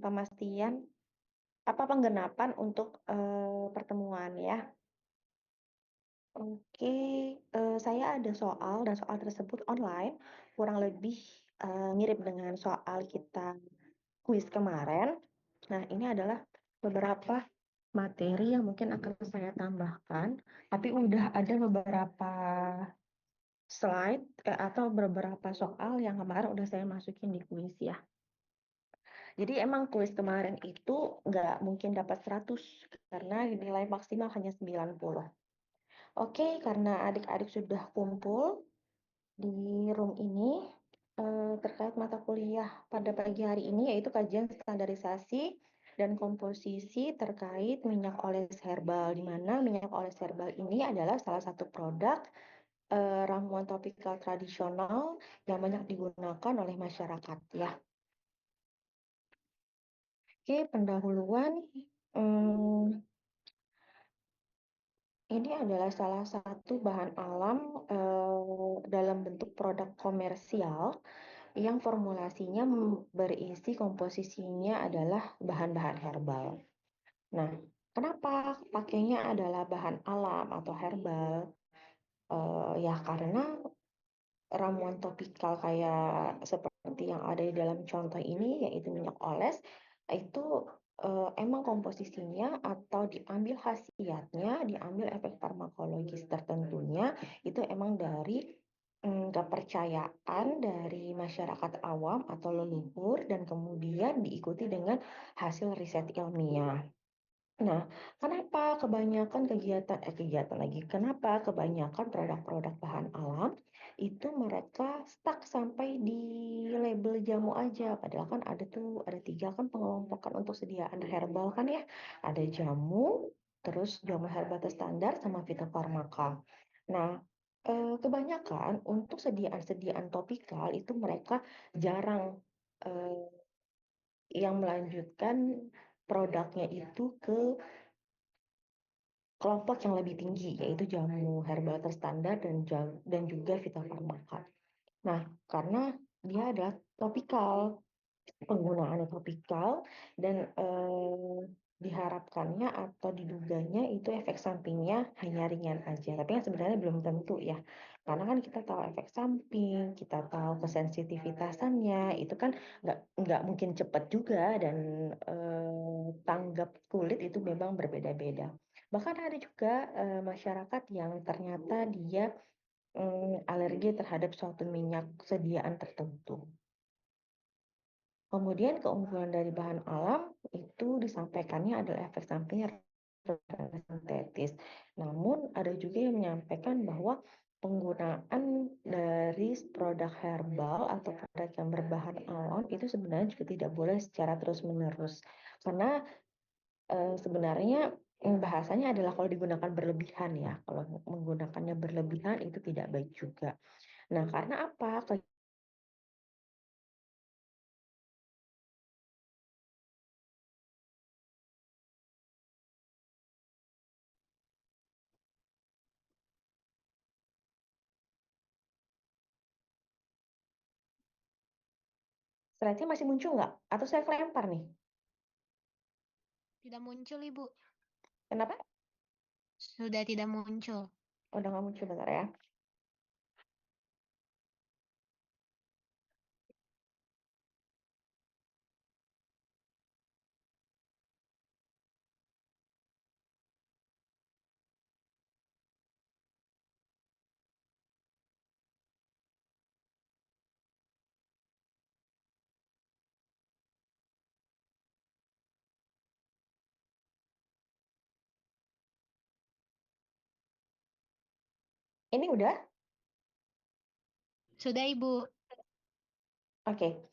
Pemastian apa penggenapan untuk, pertemuan ya. Oke, saya ada soal dan soal tersebut online, kurang lebih, mirip dengan soal kita kuis kemarin. Nah, ini adalah beberapa materi yang mungkin akan saya tambahkan, tapi udah ada beberapa slide, atau beberapa soal yang kemarin udah saya masukin di kuis ya. Jadi emang kuis kemarin itu nggak mungkin dapat 100 karena nilai maksimal hanya 90. Oke, karena adik-adik sudah kumpul di room ini terkait mata kuliah pada pagi hari ini yaitu kajian standarisasi dan komposisi terkait minyak oles herbal, di mana minyak oles herbal ini adalah salah satu produk ramuan topikal tradisional yang banyak digunakan oleh masyarakat ya. Oke, pendahuluan. Hmm, ini adalah salah satu bahan alam dalam bentuk produk komersial yang formulasinya berisi komposisinya adalah bahan-bahan herbal. Nah, kenapa pakainya adalah bahan alam atau herbal? Ya karena ramuan topikal kayak seperti yang ada di dalam contoh ini, yaitu minyak oles, itu emang komposisinya atau diambil khasiatnya, diambil efek farmakologis tertentunya, itu emang dari kepercayaan dari masyarakat awam atau leluhur dan kemudian diikuti dengan hasil riset ilmiah. Nah, kenapa kebanyakan produk-produk bahan alam itu mereka stuck sampai di label jamu aja. Padahal kan ada tiga kan pengelompokan untuk sediaan herbal kan ya. Ada jamu, terus jamu herbal terstandar sama fitofarmaka. Nah, kebanyakan untuk sediaan-sediaan topikal itu mereka jarang eh, yang melanjutkan produknya itu ke kelompok yang lebih tinggi, yaitu jamu herbal terstandar dan juga fitofarmaka. Nah, karena dia adalah topikal, penggunaannya topikal, dan diharapkannya atau diduganya itu efek sampingnya hanya ringan aja. Tapi yang sebenarnya belum tentu ya. Karena kan kita tahu efek samping, kita tahu kesensitivitasannya, itu kan nggak mungkin cepat juga dan tanggap kulit itu memang berbeda-beda. Bahkan ada juga masyarakat yang ternyata dia alergi terhadap suatu minyak sediaan tertentu. Kemudian keunggulan dari bahan alam itu disampaikannya adalah efek sampingnya sintetis. Namun ada juga yang menyampaikan bahwa penggunaan dari produk herbal atau produk yang berbahan alam itu sebenarnya juga tidak boleh secara terus-menerus. Karena sebenarnya bahasanya adalah kalau digunakan berlebihan ya. Kalau menggunakannya berlebihan itu tidak baik juga. Nah, karena apa? Slide-nya masih muncul nggak? Atau saya kelempar nih? Tidak muncul, Ibu. Kenapa? Sudah tidak muncul. Udah nggak muncul, bentar ya. Ini udah? Sudah, Ibu. Oke.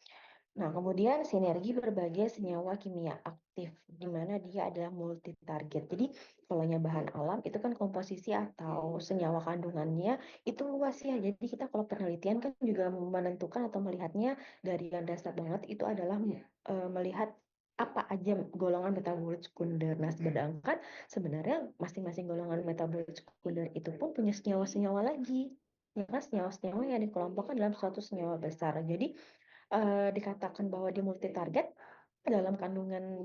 Nah, kemudian sinergi berbagai senyawa kimia aktif, di mana dia adalah multi target. Jadi, kalau bahan alam itu kan komposisi atau senyawa kandungannya itu luas ya. Jadi kita kalau penelitian kan juga menentukan atau melihatnya dari yang dasar banget itu adalah melihat apa aja golongan metabolit sekunder. Nah, sedangkan sebenarnya masing-masing golongan metabolit sekunder itu pun punya senyawa-senyawa lagi. Ya kan senyawa-senyawa yang dikelompokkan dalam suatu senyawa besar. Jadi dikatakan bahwa dia multi target, dalam kandungan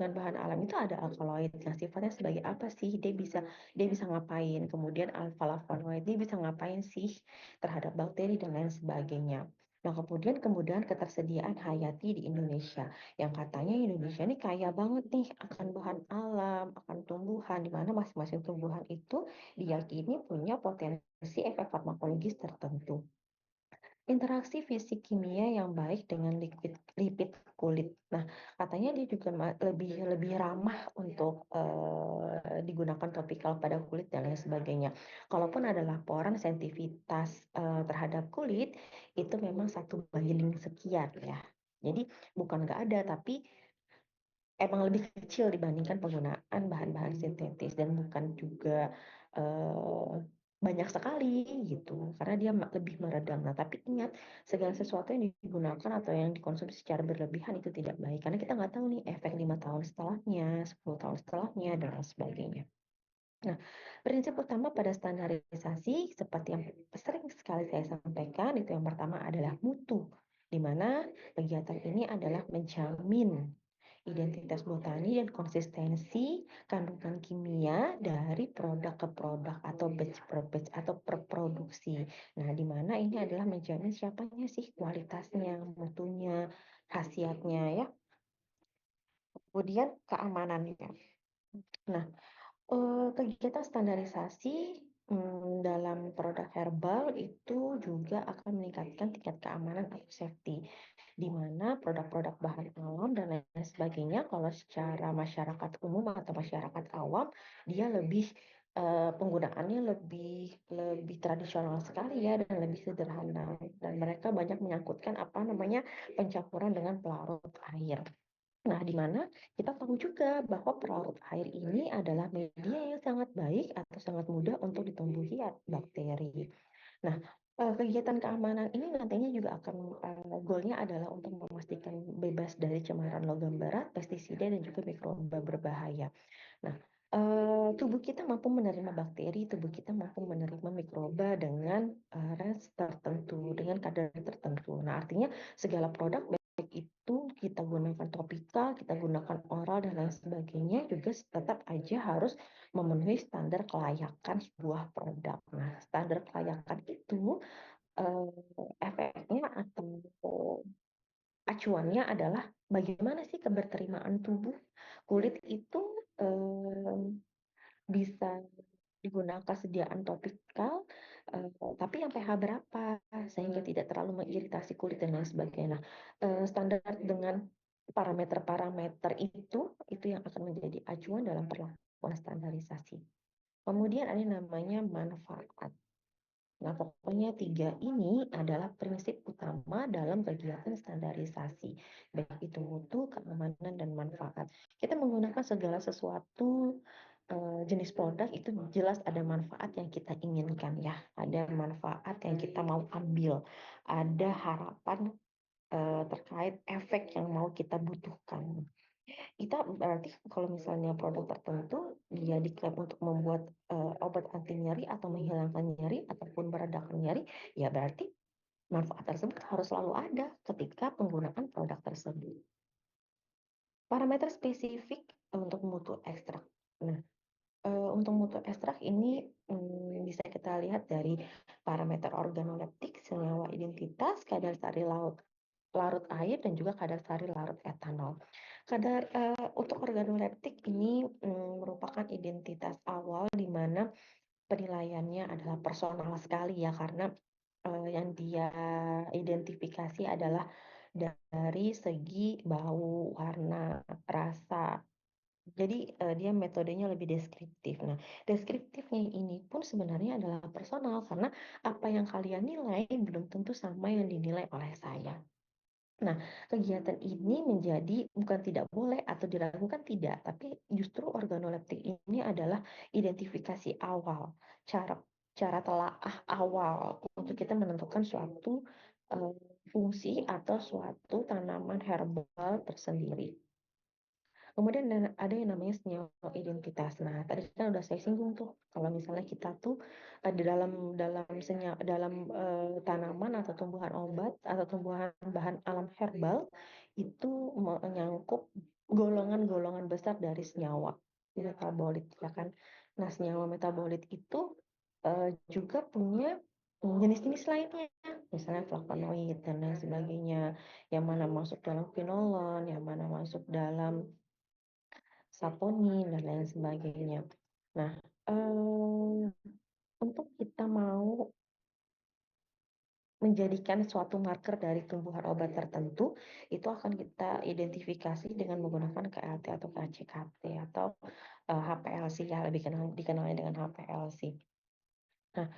bahan alam itu ada alkaloid yang sifatnya sebagai apa sih? Dia bisa ngapain? Kemudian alfa-flavonoid dia bisa ngapain sih terhadap bakteri dan lain sebagainya. Nah, kemudian ketersediaan hayati di Indonesia. Yang katanya Indonesia ini kaya banget nih akan bahan alam, akan tumbuhan, di mana masing-masing tumbuhan itu diyakini punya potensi efek farmakologis tertentu. Interaksi fisik kimia yang baik dengan lipid kulit. Nah, katanya dia juga lebih lebih ramah untuk digunakan topikal pada kulit dan lain sebagainya. Kalaupun ada laporan sensitivitas terhadap kulit, itu memang 1/sekian ya. Jadi bukan nggak ada, tapi emang lebih kecil dibandingkan penggunaan bahan-bahan sintetis dan bukan juga eh, banyak sekali gitu karena dia lebih meredam. Nah, tapi ingat segala sesuatu yang digunakan atau yang dikonsumsi secara berlebihan itu tidak baik karena kita nggak tahu nih efek 5 tahun setelahnya, 10 tahun setelahnya dan lain sebagainya. Nah, prinsip utama pada standarisasi seperti yang sering sekali saya sampaikan itu yang pertama adalah mutu, di mana kegiatan ini adalah menjamin identitas botani dan konsistensi kandungan kimia dari produk ke produk atau batch per batch atau per produksi. Nah, di mana ini adalah menjamin siapanya sih kualitasnya, mutunya, khasiatnya ya, kemudian keamanannya. Nah, kegiatan standarisasi dalam produk herbal itu juga akan meningkatkan tingkat keamanan atau safety, di mana produk-produk bahan alam dan lain sebagainya, kalau secara masyarakat umum atau masyarakat awam, dia lebih penggunaannya lebih lebih tradisional sekali ya dan lebih sederhana dan mereka banyak menyangkutkan apa namanya pencampuran dengan pelarut air. Nah, di mana kita tahu juga bahwa pelarut air ini adalah media yang sangat baik atau sangat mudah untuk ditumbuhi bakteri. Nah, kegiatan keamanan ini nantinya juga akan goalnya adalah untuk memastikan bebas dari cemaran logam berat, pestisida, dan juga mikroba berbahaya. Nah, tubuh kita mampu menerima bakteri, tubuh kita mampu menerima mikroba dengan range tertentu, dengan kadar tertentu. Nah, artinya segala produk baik itu kita gunakan topikal, kita gunakan oral dan lain sebagainya juga tetap aja harus memenuhi standar kelayakan sebuah produk. Nah, standar kelayakan itu efeknya atau acuannya adalah bagaimana sih keberterimaan tubuh. Kulit itu bisa digunakan sediaan topikal, tapi yang pH berapa sehingga tidak terlalu mengiritasi kulit dan lain sebagainya. Nah, standar dengan parameter-parameter itu yang akan menjadi acuan dalam perlakuan standarisasi. Kemudian ada yang namanya manfaat. Nah, pokoknya tiga ini adalah prinsip utama dalam kegiatan standarisasi, baik itu mutu, keamanan, dan manfaat. Kita menggunakan segala sesuatu jenis produk itu jelas ada manfaat yang kita inginkan ya, ada manfaat yang kita mau ambil, ada harapan terkait efek yang mau kita butuhkan. Kita berarti kalau misalnya produk tertentu dia diklaim untuk membuat obat anti nyeri atau menghilangkan nyeri ataupun meredakan nyeri, ya berarti manfaat tersebut harus selalu ada ketika penggunaan produk tersebut. Parameter spesifik untuk mutu ekstrak. Nah, untuk mutu ekstrak ini bisa kita lihat dari parameter organoleptik, senyawa identitas, kadar sari larut air dan juga kadar sari larut etanol. Untuk organoleptik ini merupakan identitas awal di mana penilaiannya adalah personal sekali ya karena yang dia identifikasi adalah dari segi bau, warna, rasa. Jadi dia metodenya lebih deskriptif. Nah, deskriptifnya ini pun sebenarnya adalah personal karena apa yang kalian nilai belum tentu sama yang dinilai oleh saya. Nah, kegiatan ini menjadi bukan tidak boleh atau diragukan tidak, tapi justru organoleptik ini adalah identifikasi awal, cara cara telaah awal untuk kita menentukan suatu fungsi atau suatu tanaman herbal tersendiri. Kemudian ada yang namanya senyawa identitas. Nah, tadi kan udah saya singgung tuh, kalau misalnya kita tuh di dalam tanaman atau tumbuhan obat atau tumbuhan bahan alam herbal itu menyangkut golongan-golongan besar dari senyawa metabolit, ya kan. Nah, senyawa metabolit itu juga punya jenis-jenis lainnya, misalnya flavonoid dan lain sebagainya, yang mana masuk dalam quinolone, yang mana masuk dalam saponin dan lain sebagainya. Nah, untuk kita mau menjadikan suatu marker dari tumbuhan obat tertentu, itu akan kita identifikasi dengan menggunakan KLT atau KCKT atau HPLC, ya lebih dikenalnya dengan HPLC. Nah,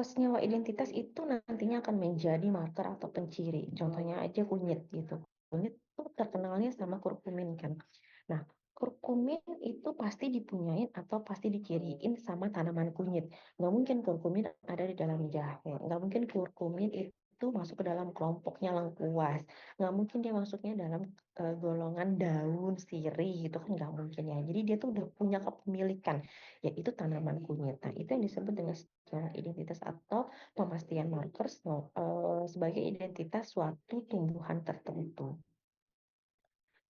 senyawa identitas itu nantinya akan menjadi marker atau penciri. Contohnya aja kunyit gitu. Kunyit itu terkenalnya sama kurkumin kan. Nah, kurkumin itu pasti dipunyain atau pasti diciriin sama tanaman kunyit. Nggak mungkin kurkumin ada di dalam jahe. Nggak mungkin kurkumin itu masuk ke dalam kelompoknya lengkuas. Nggak mungkin dia masuknya dalam golongan daun sirih gitu kan, nggak mungkin ya. Jadi dia tuh udah punya kepemilikan, yaitu tanaman kunyit. Nah, itu yang disebut dengan secara identitas atau pemastian marker sebagai identitas suatu tumbuhan tertentu.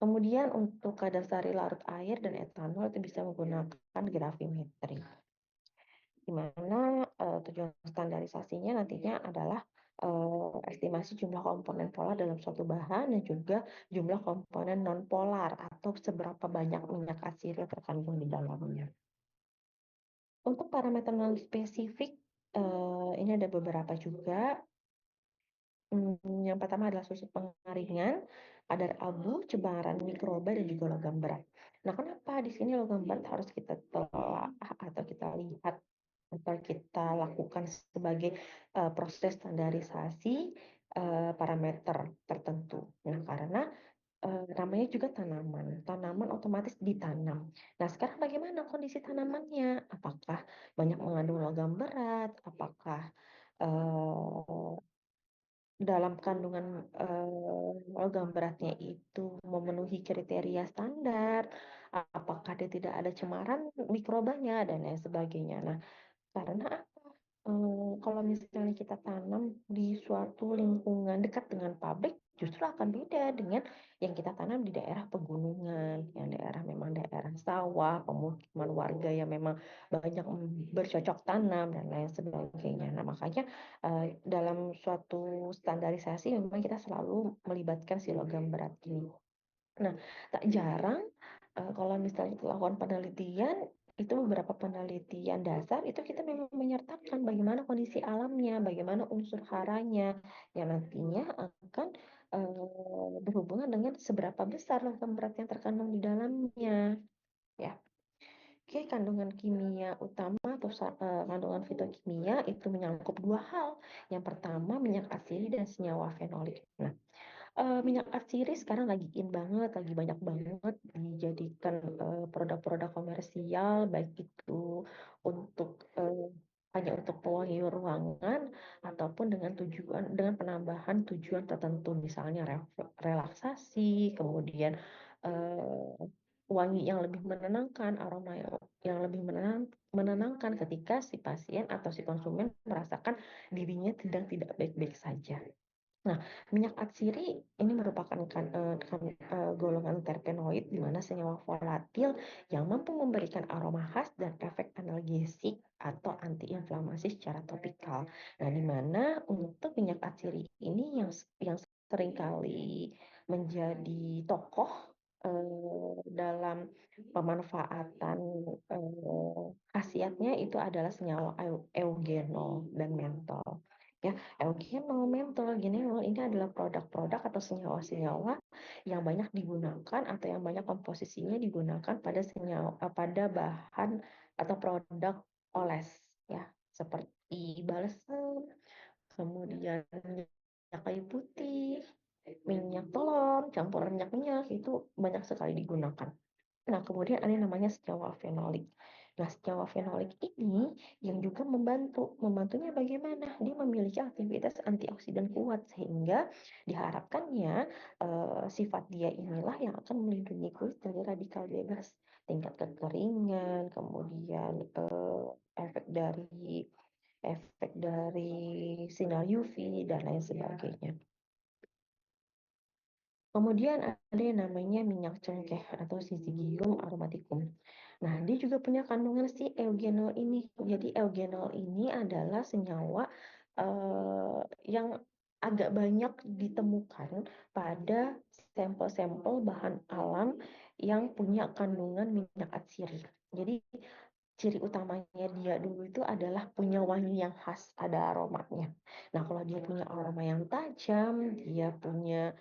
Kemudian untuk kadar sari larut air dan etanol itu bisa menggunakan gravimetri, di mana tujuan standarisasinya nantinya adalah estimasi jumlah komponen polar dalam suatu bahan dan juga jumlah komponen non polar atau seberapa banyak minyak atsiri yang terkandung di dalamnya. Untuk parameter non spesifik, ini ada beberapa juga. Yang pertama adalah susu pengaringan, kadar abu, cemaran mikroba, dan juga logam berat. Nah, kenapa di sini logam berat harus kita telah atau kita lihat atau kita lakukan sebagai proses standarisasi parameter tertentu? Nah, karena namanya juga tanaman. Tanaman otomatis ditanam. Nah, sekarang bagaimana kondisi tanamannya? Apakah banyak mengandung logam berat? Apakah eh, dalam kandungan logam beratnya itu memenuhi kriteria standar? Apakah dia tidak ada cemaran mikrobanya dan lain sebagainya? Nah, karena kalau misalnya kita tanam di suatu lingkungan dekat dengan pabrik, justru akan beda dengan yang kita tanam di daerah pegunungan, yang daerah memang daerah sawah, pemukiman warga yang memang banyak bercocok tanam dan lain sebagainya. Nah, makanya dalam suatu standarisasi memang kita selalu melibatkan si logam berat ini. Nah, tak jarang kalau misalnya kita lakukan penelitian, itu beberapa penelitian dasar itu kita memang menyertakan bagaimana kondisi alamnya, bagaimana unsur haranya yang nantinya akan berhubungan dengan seberapa besar logam berat yang terkandung di dalamnya, ya. Oke, kandungan kimia utama atau kandungan fitokimia itu menyangkut dua hal. Yang pertama minyak asidi dan senyawa fenolik. Nah, minyak atsiri sekarang lagi in banget, lagi banyak banget dijadikan produk-produk komersial, baik itu untuk hanya untuk pewangi ruangan ataupun dengan penambahan tujuan tertentu, misalnya relaksasi, kemudian wangi yang lebih menenangkan, aroma yang lebih menenangkan ketika si pasien atau si konsumen merasakan dirinya sedang tidak baik-baik saja. Nah, minyak atsiri ini merupakan golongan terpenoid di mana senyawa volatil yang mampu memberikan aroma khas dan efek analgesik atau antiinflamasi secara topikal. Nah, di mana untuk minyak atsiri ini yang seringkali menjadi tokoh dalam pemanfaatan khasiatnya itu adalah senyawa eugenol dan mentol. Ya, eugenol, mentol, ginenol ini adalah produk-produk atau senyawa-senyawa yang banyak digunakan atau yang banyak komposisinya digunakan pada bahan atau produk oles, ya, seperti balsem, kemudian minyak kayu putih, minyak telur, campuran minyak-minyak itu banyak sekali digunakan. Nah, kemudian ada yang namanya senyawa fenolik. Nah, senyawa fenolik ini yang juga membantunya bagaimana? Dia memiliki aktivitas antioksidan kuat sehingga diharapkannya sifat dia inilah yang akan melindungi kulit dari radikal bebas, tingkat kekeringan, kemudian efek dari sinar UV dan lain sebagainya. Kemudian ada yang namanya minyak cengkeh atau Syzygium aromaticum. Nah, dia juga punya kandungan si eugenol ini. Jadi eugenol ini adalah senyawa yang agak banyak ditemukan pada sampel-sampel bahan alam yang punya kandungan minyak atsiri. Jadi ciri utamanya dia dulu itu adalah punya wangi yang khas, ada aromanya. Nah, kalau dia punya aroma yang tajam, dia punya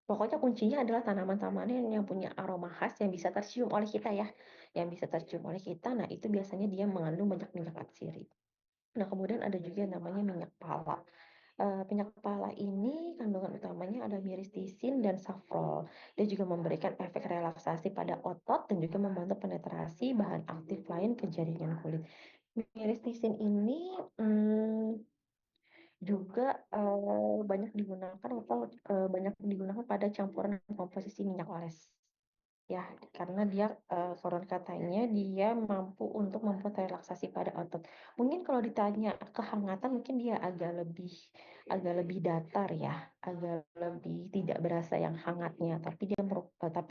pokoknya kuncinya adalah tanaman-tanaman yang punya aroma khas yang bisa tercium oleh kita ya, yang bisa tercium oleh kita. Nah, itu biasanya dia mengandung banyak minyak atsiri. Nah, kemudian ada juga yang namanya minyak pala. Minyak pala ini kandungan utamanya ada miristisin dan safrol. Dia juga memberikan efek relaksasi pada otot dan juga membantu penetrasi bahan aktif lain ke jaringan kulit. Miristisin ini juga banyak digunakan pada campuran komposisi minyak oles. Ya, karena dia konon katanya dia mampu untuk membuat relaksasi pada otot. Mungkin kalau ditanya kehangatan mungkin dia agak lebih datar ya, agak lebih tidak berasa yang hangatnya, tapi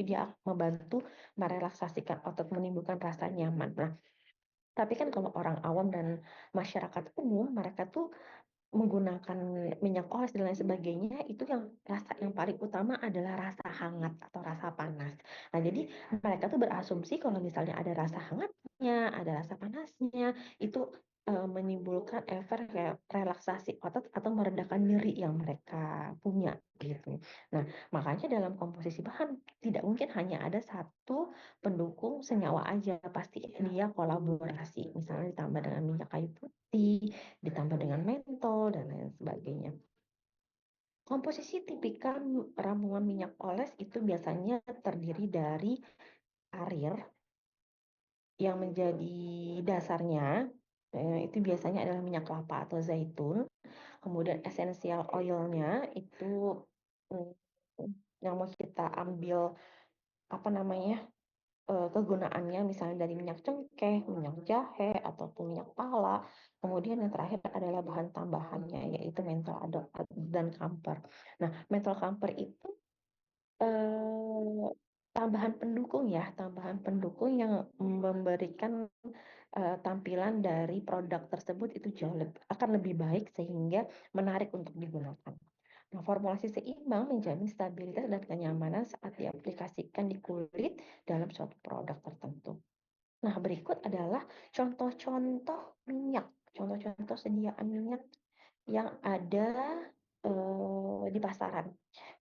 dia membantu merelaksasikan otot, menimbulkan rasa nyaman. Nah, tapi kan kalau orang awam dan masyarakat umum, mereka tuh menggunakan minyak oles dan lain sebagainya, itu yang rasa yang paling utama adalah rasa hangat atau rasa panas. Nah, jadi mereka tuh berasumsi kalau misalnya ada rasa hangatnya, ada rasa panasnya, itu menimbulkan efek relaksasi otot atau meredakan nyeri yang mereka punya gitu. Nah, makanya dalam komposisi bahan tidak mungkin hanya ada satu pendukung senyawa aja, pasti dia kolaborasi. Misalnya ditambah dengan minyak kayu putih, ditambah dengan mentol dan lain sebagainya. Komposisi tipikal ramuan minyak oles itu biasanya terdiri dari arir yang menjadi dasarnya, itu biasanya adalah minyak kelapa atau zaitun. Kemudian essential oilnya itu mm, yang mau kita ambil apa namanya kegunaannya misalnya dari minyak cengkeh, minyak jahe, ataupun minyak pala. Kemudian yang terakhir adalah bahan tambahannya yaitu mentol dan kamper. Nah, mentol kamper itu eh, tambahan pendukung yang memberikan tampilan dari produk tersebut itu akan lebih baik sehingga menarik untuk digunakan. Nah, formulasi seimbang menjamin stabilitas dan kenyamanan saat diaplikasikan di kulit dalam suatu produk tertentu. Nah, berikut adalah contoh-contoh minyak, contoh-contoh sediaan minyak yang ada di pasaran.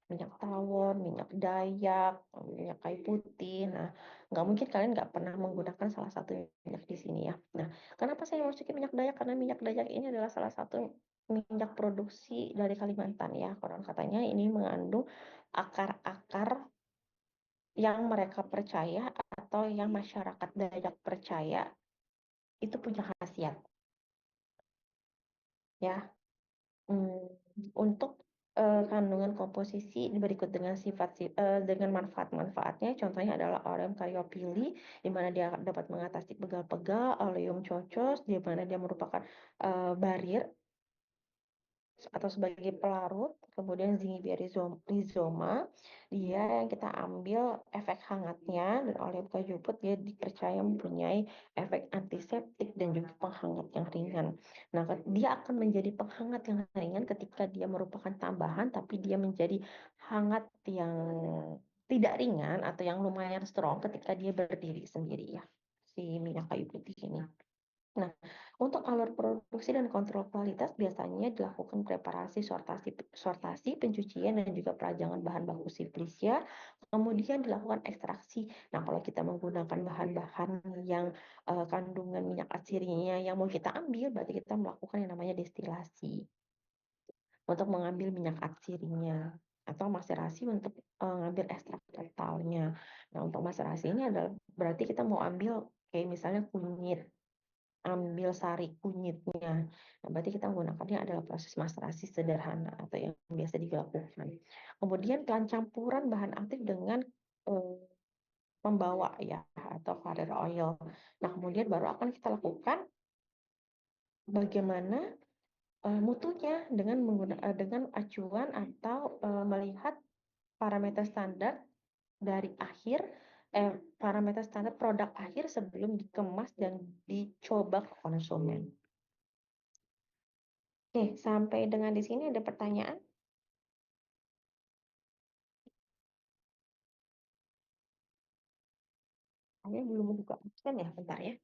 Minyak tawon, minyak dayak, minyak kayu putih. Nah, nggak mungkin kalian nggak pernah menggunakan salah satu minyak di sini ya. Nah, kenapa saya masukin minyak dayak? Karena minyak dayak ini adalah salah satu minyak produksi dari Kalimantan ya. Konon katanya ini mengandung akar-akar yang mereka percaya atau yang masyarakat Dayak percaya itu punya khasiat ya. Hmm, untuk kandungan komposisi berikut dengan manfaat-manfaatnya, contohnya adalah Orem caryophylle, di mana dia dapat mengatasi pegal-pegal, Oleum cocos, di mana dia merupakan barir atau sebagai pelarut, kemudian Zingiber rhizoma, dia yang kita ambil efek hangatnya, dan oleh kajuput dia dipercaya mempunyai efek antiseptik dan juga penghangat yang ringan. Nah, dia akan menjadi penghangat yang ringan ketika dia merupakan tambahan, tapi dia menjadi hangat yang tidak ringan atau yang lumayan strong ketika dia berdiri sendiri ya, si minyak kayu putih ini. Nah, untuk alur produksi dan kontrol kualitas biasanya dilakukan preparasi, sortasi, pencucian, dan juga perajangan bahan baku Siplicia. Kemudian dilakukan ekstraksi. Nah, kalau kita menggunakan bahan-bahan yang kandungan minyak atsirinya yang mau kita ambil, berarti kita melakukan yang namanya destilasi untuk mengambil minyak atsirinya. atau maserasi untuk ngambil ekstrak totalnya. Nah, untuk maserasi ini adalah berarti kita mau ambil kayak misalnya kunyit, ambil sari kunyitnya. Nah, berarti kita menggunakannya adalah proses maserasi sederhana atau yang biasa dilakukan. Kemudian campuran bahan aktif dengan eh, pembawa ya atau carrier oil. Nah, kemudian baru akan kita lakukan bagaimana mutunya dengan acuan atau melihat parameter standar dari akhir parameter standar produk akhir sebelum dikemas dan dicoba ke konsumen. Oke, sampai dengan di sini ada pertanyaan? Saya belum buka absen ya, bentar ya.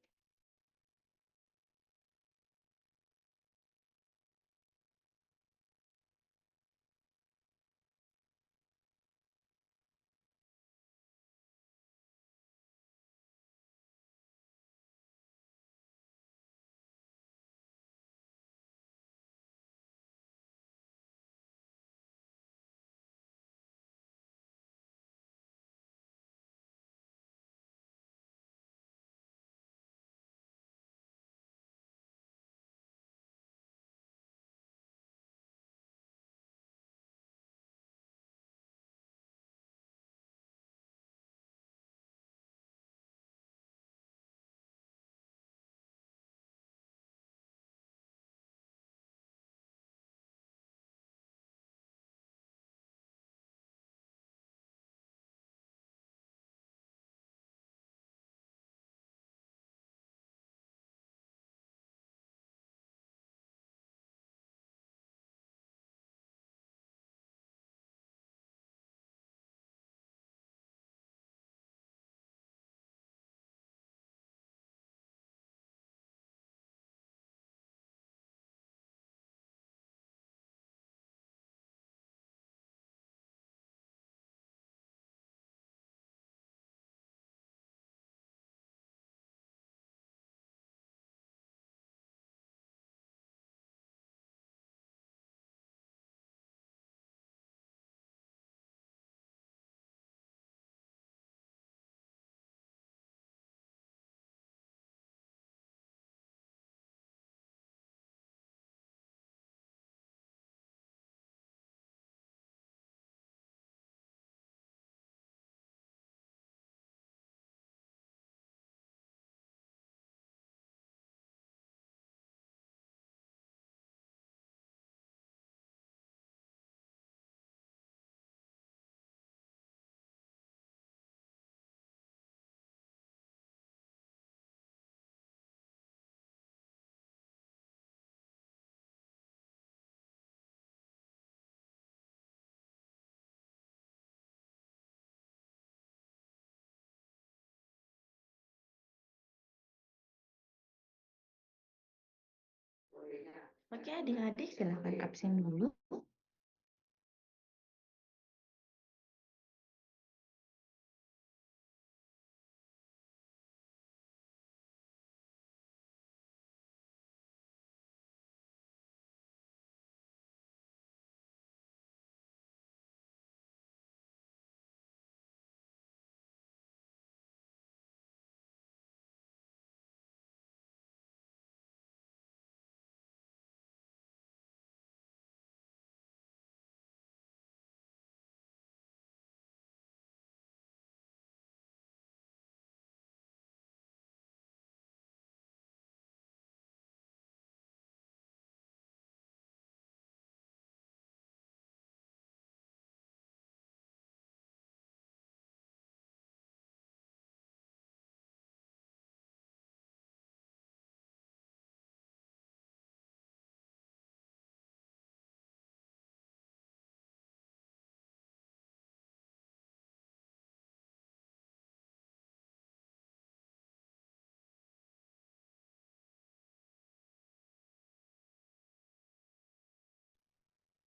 Oke, adik-adik silakan absen dulu.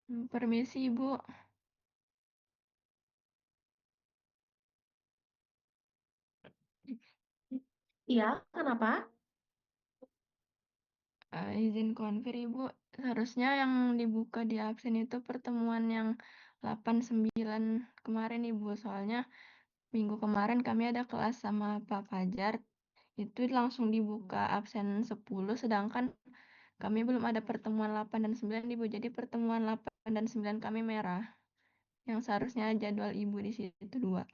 Permisi, Ibu. Iya, kenapa? Izin konfir, Ibu. Seharusnya yang dibuka di absen itu pertemuan yang 8-9 kemarin Ibu. Soalnya minggu kemarin kami ada kelas sama Pak Fajar, itu langsung dibuka absen 10, sedangkan kami belum ada pertemuan 8 dan 9 Ibu. Jadi pertemuan 8 dan 9 kami merah, yang seharusnya jadwal Ibu di situ 2.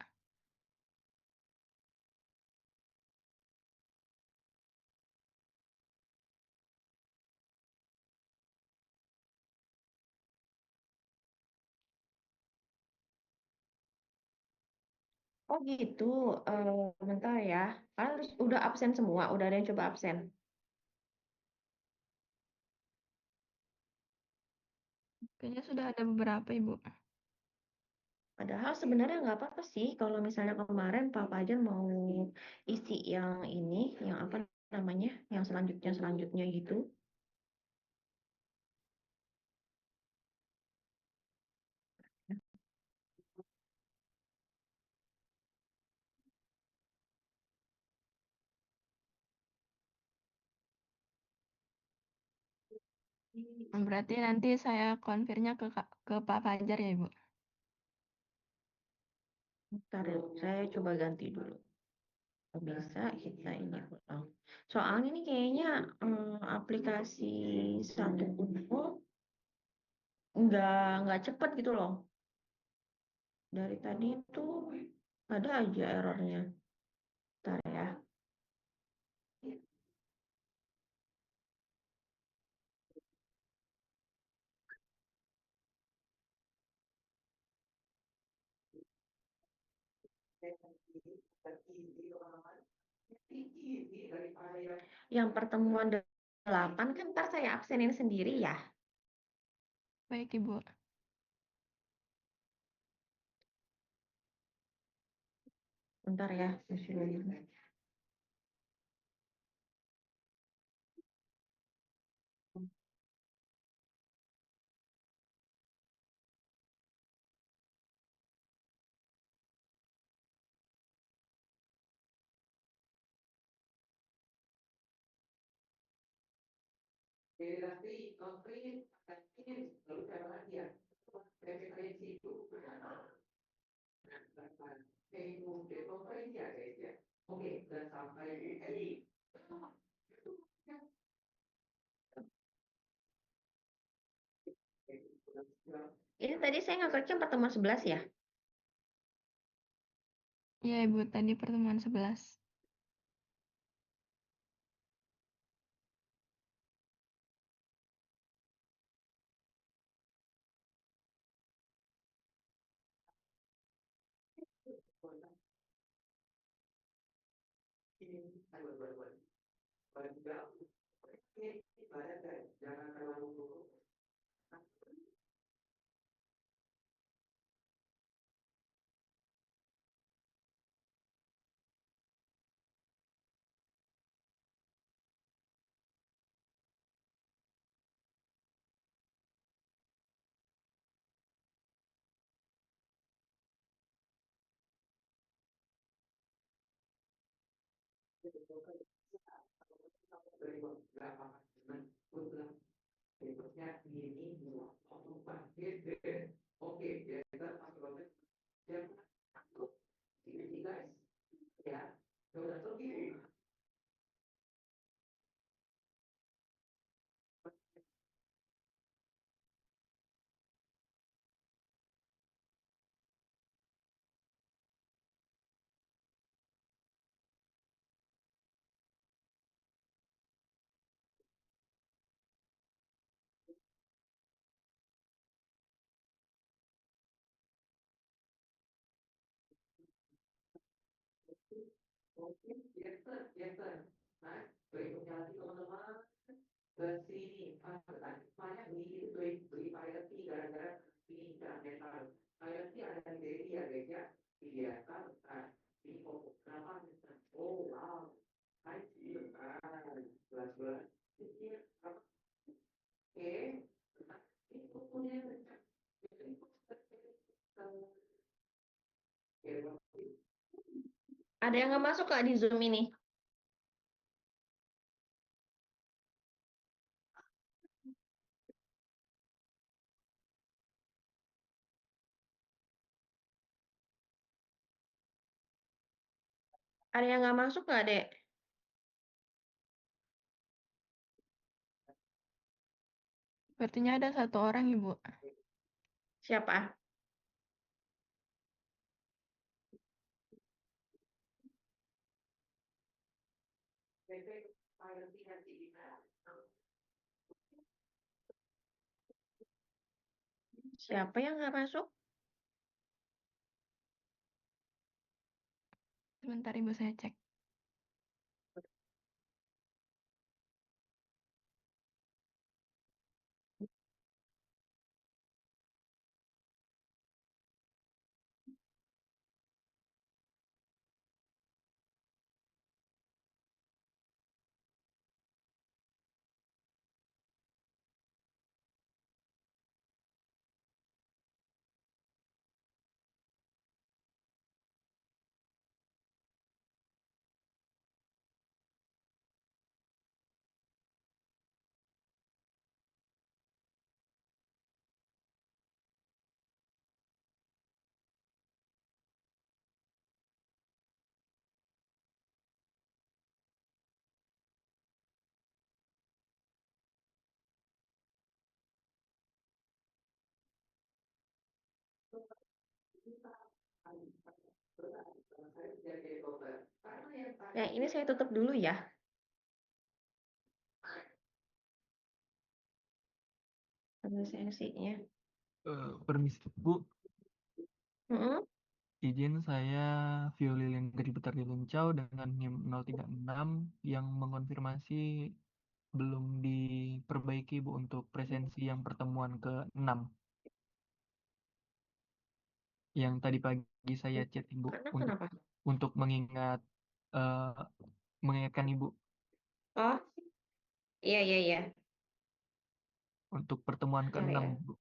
Oh gitu, bentar ya. Kalian udah absen semua, udah ada yang coba absen. Kayaknya sudah ada beberapa Ibu. Padahal sebenarnya nggak apa-apa sih kalau misalnya kemarin Pak Fajar mau isi yang ini, yang apa namanya, yang selanjutnya gitu. Berarti nanti saya konfirmnya ke Pak Fajar ya Ibu. Bentar, saya coba ganti dulu. Kalau bisa kita ini ulang. Soalnya ini kayaknya aplikasi satu Unpul nggak cepet gitu loh. Dari tadi itu ada aja errornya. Bentar ya. Yang pertemuan 8 kan ntar saya absenin sendiri ya. Baik Ibu. Bentar ya, masih dulu. Ini tadi saya ngekliknya pertemuan 11 ya. Iya Ibu, tadi pertemuan 11. Ada yang nggak masuk kak di Zoom ini? Ada yang nggak masuk nggak, Dek? Sepertinya ada satu orang, Ibu. Siapa? Siapa yang nggak masuk? Sebentar, Ibu, saya cek. Nah, ini saya tutup dulu ya. Sesinya. Permisi Bu, Mm-mm. izin saya Violi Lingga Putar Lincau dengan NIM 036 yang mengonfirmasi belum diperbaiki Bu untuk presensi yang pertemuan ke-6 yang tadi pagi saya chat Ibu Karena untuk kenapa? eh, mengingatkan Ibu Oh, iya, iya, iya. untuk pertemuan Ya, ke-6 ya. Bu.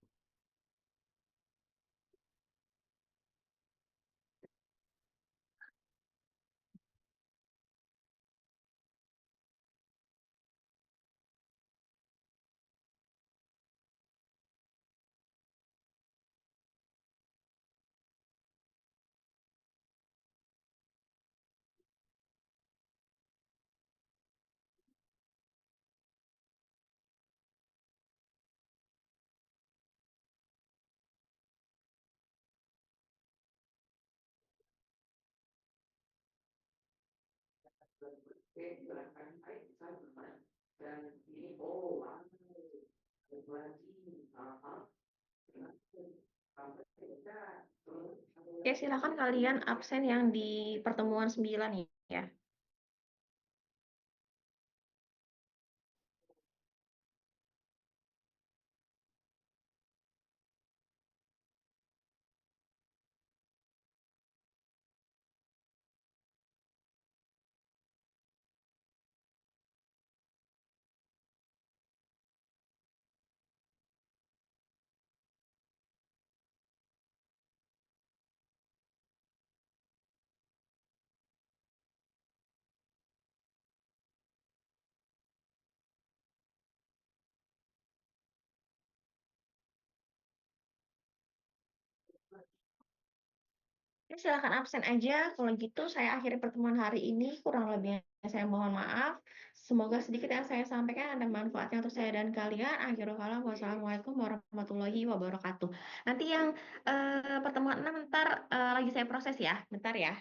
Oke, silakan kalian absen yang di pertemuan 9 ya. Ya, silakan absen aja. Kalau gitu saya akhiri pertemuan hari ini. Kurang lebihnya saya mohon maaf. Semoga sedikit yang saya sampaikan ada manfaatnya untuk saya dan kalian. Akhirul kalam. Wassalamualaikum warahmatullahi wabarakatuh. Nanti yang pertemuan 6 ntar lagi saya proses ya. Bentar ya.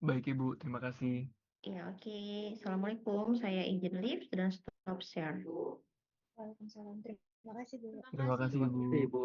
Baik Ibu, terima kasih. Ya, oke. Assalamualaikum. Saya izin live dan stop share. Waalaikumsalam. Terima kasih, Bu. Terima kasih Ibu.